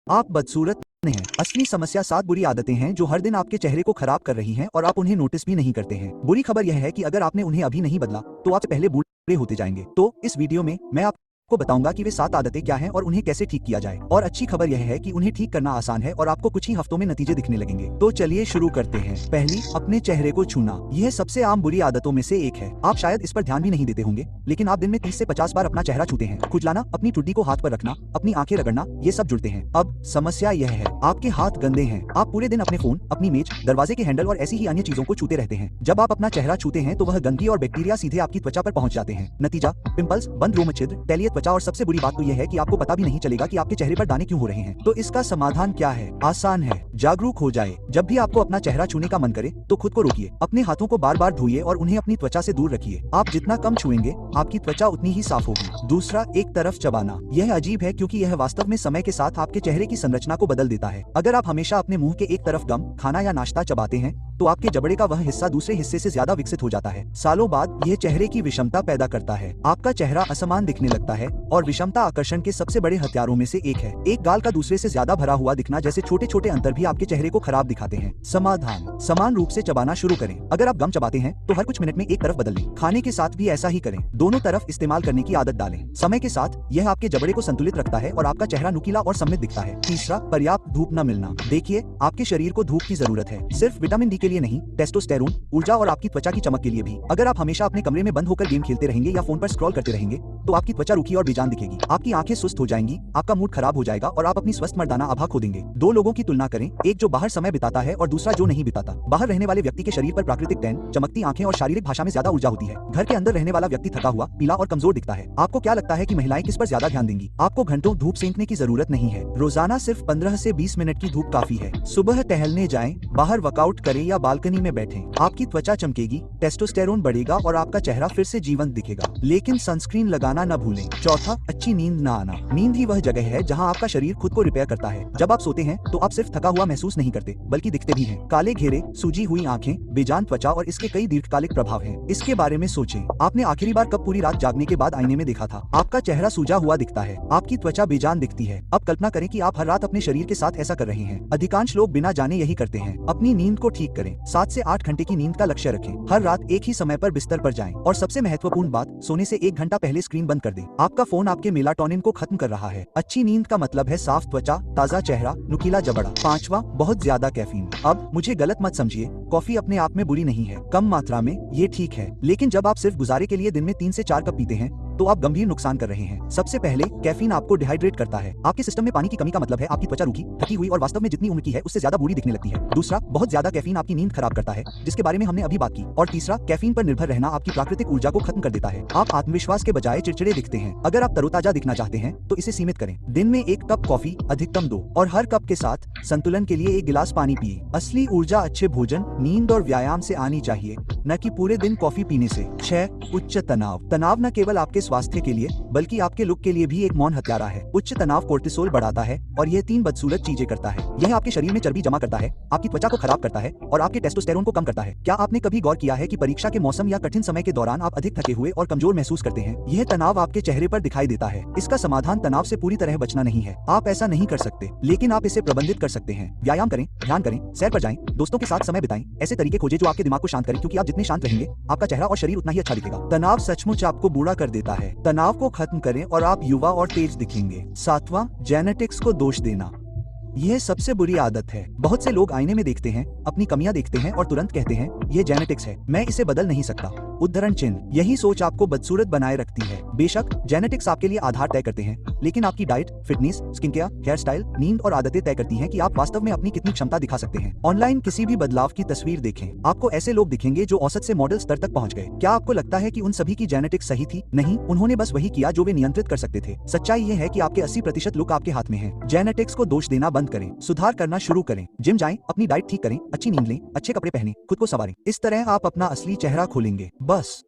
आप बदसूरत हैं। असली समस्या 7 बुरी आदतें हैं जो हर दिन आपके चेहरे को खराब कर रही हैं और आप उन्हें नोटिस भी नहीं करते हैं। बुरी खबर यह है कि अगर आपने उन्हें अभी नहीं बदला तो आप पहले बूढ़े होते जाएंगे। तो इस वीडियो में मैं आपको बताऊंगा कि वे 7 आदतें क्या हैं और उन्हें कैसे ठीक किया जाए। और अच्छी खबर यह है कि उन्हें ठीक करना आसान है और आपको कुछ ही हफ्तों में नतीजे दिखने लगेंगे। तो चलिए शुरू करते हैं। पहली, अपने चेहरे को छूना। यह सबसे आम बुरी आदतों में से एक है। आप शायद इस पर ध्यान भी नहीं देते होंगे, लेकिन आप दिन में 30 से 50 बार अपना चेहरा छूते हैं। खुजलाना, अपनी ठुड्डी को हाथ पर रखना, अपनी आंखें रगड़ना, ये सब जुड़ते हैं। अब समस्या यह है, आपके हाथ गंदे हैं। आप पूरे दिन अपने फोन, अपनी मेज, दरवाजे के हैंडल और ऐसी ही अन्य चीजों को छूते रहते हैं। जब आप अपना चेहरा छूते हैं तो वह गंदगी और बैक्टीरिया सीधे आपकी त्वचा पर पहुंच जाते हैं। नतीजा, पिंपल्स, बंद रोम छिद्र, तैलीय त्वचा और सबसे बुरी बात तो यह है कि आपको पता भी नहीं चलेगा कि आपके चेहरे पर दाने क्यों हो रहे हैं। तो इसका समाधान क्या है? आसान है, जागरूक हो जाए। जब भी आपको अपना चेहरा छूने का मन करे तो खुद को रोकिए। अपने हाथों को बार बार धोइए और उन्हें अपनी त्वचा से दूर रखिए। आप जितना कम छुएंगे आपकी त्वचा उतनी ही साफ होगी। दूसरा, एक तरफ चबाना। यह अजीब है क्योंकि यह वास्तव में समय के साथ आपके चेहरे की संरचना को बदल देता है। अगर आप हमेशा अपने मुंह के एक तरफ गम, खाना या नाश्ता चबाते हैं तो आपके जबड़े का वह हिस्सा दूसरे हिस्से से ज्यादा विकसित हो जाता है। सालों बाद यह चेहरे की विषमता पैदा करता है। आपका चेहरा असमान दिखने लगता है और विषमता आकर्षण के सबसे बड़े हथियारों में से एक है। एक गाल का दूसरे से ज्यादा भरा हुआ दिखना जैसे छोटे छोटे अंतर भी आपके चेहरे को खराब दिखाते हैं। समाधान, समान रूप से चबाना शुरू करें। अगर आप गम चबाते हैं तो हर कुछ मिनट में एक तरफ बदल लें। खाने के साथ भी ऐसा ही करें। दोनों तरफ इस्तेमाल करने की आदत डालें। समय के साथ यह आपके जबड़े को संतुलित रखता है और आपका चेहरा नुकीला और समृद्ध दिखता है। तीसरा, पर्याप्त धूप न मिलना। देखिए, आपके शरीर को धूप की जरूरत है, सिर्फ विटामिन डी के लिए नहीं, टेस्टोस्टेरोन, ऊर्जा और आपकी त्वचा की चमक के लिए भी। अगर आप हमेशा अपने कमरे में बंद होकर गेम खेलते रहेंगे या फोन पर स्क्रॉल करते रहेंगे तो आपकी त्वचा रूखी और बेजान दिखेगी। आपकी आंखें सुस्त हो जाएंगी, आपका मूड खराब हो जाएगा और आप अपनी स्वस्थ मर्दाना आभा खो देंगे। दो लोगों की तुलना करें, एक जो बाहर समय बिताता है और दूसरा जो नहीं बिताता। बाहर रहने वाले व्यक्ति के शरीर पर प्राकृतिक टैन, चमकती आंखें और शारीरिक भाषा में ज्यादा ऊर्जा होती है। घर के अंदर रहने वाला व्यक्ति थका हुआ, पीला और कमजोर दिखता है। आपको क्या लगता है कि महिलाएं किस पर ज्यादा ध्यान देंगी? आपको घंटों धूप सेंकने की जरूरत नहीं है। रोजाना सिर्फ 15 से 20 मिनट की धूप काफी है। सुबह टहलने जाएं, बाहर वर्कआउट करें या बालकनी में बैठें। आपकी त्वचा चमकेगी, टेस्टोस्टेरोन बढ़ेगा और आपका चेहरा फिर से जीवंत दिखेगा। लेकिन सनस्क्रीन लगाना न भूलें। चौथा, अच्छी नींद न आना। नींद ही वह जगह है जहां आपका शरीर खुद को रिपेयर करता है। जब आप सोते हैं तो आप सिर्फ थका हुआ महसूस नहीं करते बल्कि दिखते भी हैं। काले घेरे, सूजी हुई आंखें, बेजान त्वचा और इसके कई दीर्घकालिक प्रभाव हैं। इसके बारे में सोचें। आपने आखिरी बार कब पूरी रात जागने के बाद आईने में देखा था? आपका चेहरा सूजा हुआ दिखता है, आपकी त्वचा बेजान दिखती है। अब कल्पना करें कि आप हर रात अपने शरीर के साथ ऐसा कर रहे हैं। अधिकांश लोग बिना जाने यही करते हैं। अपनी नींद को ठीक करें। 7 से 8 घंटे की नींद का लक्ष्य रखें। हर रात एक ही समय पर बिस्तर पर जाएं। और सबसे महत्वपूर्ण बात, सोने से 1 घंटा पहले स्क्रीन बंद कर दें। आपका फोन आपके मेलाटोनिन को खत्म कर रहा है। अच्छी नींद का मतलब है साफ त्वचा, ताजा चेहरा, नुकीला जबड़ा। पांचवा, बहुत ज्यादा कैफीन। अब मुझे गलत मत समझिए, कॉफी अपने आप में बुरी नहीं है। कम मात्रा में ये ठीक है, लेकिन जब आप सिर्फ गुजारे के लिए दिन में 3 से 4 कप पीते हैं तो आप गंभीर नुकसान कर रहे हैं। सबसे पहले, कैफीन आपको डिहाइड्रेट करता है। आपके सिस्टम में पानी की कमी का मतलब है आपकी त्वचा रूखी, थकी हुई और वास्तव में जितनी उम्र की है उससे ज्यादा बूढ़ी दिखने लगती है। दूसरा, बहुत ज्यादा कैफीन आपकी नींद खराब करता है, जिसके बारे में हमने अभी बात की। और तीसरा, कैफीन पर निर्भर रहना आपकी प्राकृतिक ऊर्जा को खत्म कर देता है। आप आत्मविश्वास के बजाय चिड़चिड़े दिखते हैं। अगर आप तरोताजा दिखना चाहते हैं तो इसे सीमित करें। दिन में 1 कप कॉफी, अधिकतम 2, और हर कप के साथ संतुलन के लिए 1 गिलास पानी पिए। असली ऊर्जा अच्छे भोजन, नींद और व्यायाम से आनी चाहिए, न कि पूरे दिन कॉफी पीने से। 6, उच्च तनाव। तनाव न केवल आपके स्वास्थ्य के लिए बल्कि आपके लुक के लिए भी एक मौन हत्यारा है। उच्च तनाव कोर्टिसोल बढ़ाता है और यह 3 बदसूरत चीजें करता है। यह आपके शरीर में चर्बी जमा करता है, आपकी त्वचा को खराब करता है और आपके टेस्टोस्टेरोन को कम करता है। क्या आपने कभी गौर किया है कि परीक्षा के मौसम या कठिन समय के दौरान आप अधिक थके हुए और कमजोर महसूस करते हैं? यह तनाव आपके चेहरे पर दिखाई देता है। इसका समाधान तनाव से पूरी तरह बचना नहीं है। आप ऐसा नहीं कर सकते, लेकिन आप इसे प्रबंधित कर सकते हैं। व्यायाम करें, ध्यान करें, सैर पर जाएं, दोस्तों के साथ समय बिताएं। ऐसे तरीके खोजें जो आपके दिमाग को शांत करें, क्योंकि आप जितने शांत रहेंगे आपका चेहरा और शरीर उतना ही अच्छा दिखेगा। तनाव सचमुच आपको बूढ़ा कर देता है। तनाव को खत्म करें और आप युवा और तेज दिखेंगे। 7वां, जेनेटिक्स को दोष देना। यह सबसे बुरी आदत है। बहुत से लोग आईने में देखते हैं, अपनी कमियां देखते हैं और तुरंत कहते हैं यह जेनेटिक्स है, मैं इसे बदल नहीं सकता। उद्धरण चिन्ह। यही सोच आपको बदसूरत बनाए रखती है। बेशक जेनेटिक्स आपके लिए आधार तय करते हैं, लेकिन आपकी diet, fitness, skin care, hair style, नींद और आदतें तय करती हैं कि आप वास्तव में अपनी कितनी क्षमता दिखा सकते हैं। ऑनलाइन किसी भी बदलाव की तस्वीर देखें, आपको ऐसे लोग दिखेंगे जो औसत से मॉडल स्तर तक पहुंच गए। क्या आपको लगता है कि उन सभी की जेनेटिक्स सही थी? नहीं, उन्होंने बस वही किया जो वे नियंत्रित कर सकते थे। सच्चाई यह है कि आपके 80% लुक आपके हाथ में है। जेनेटिक्स को दोष देना बंद करें, सुधार करना शुरू करें। जिम जाएं, अपनी डाइट ठीक करें, अच्छी नींद लें, अच्छे कपड़े पहनें, खुद को संवारें। इस तरह आप अपना असली चेहरा खोलेंगे। बस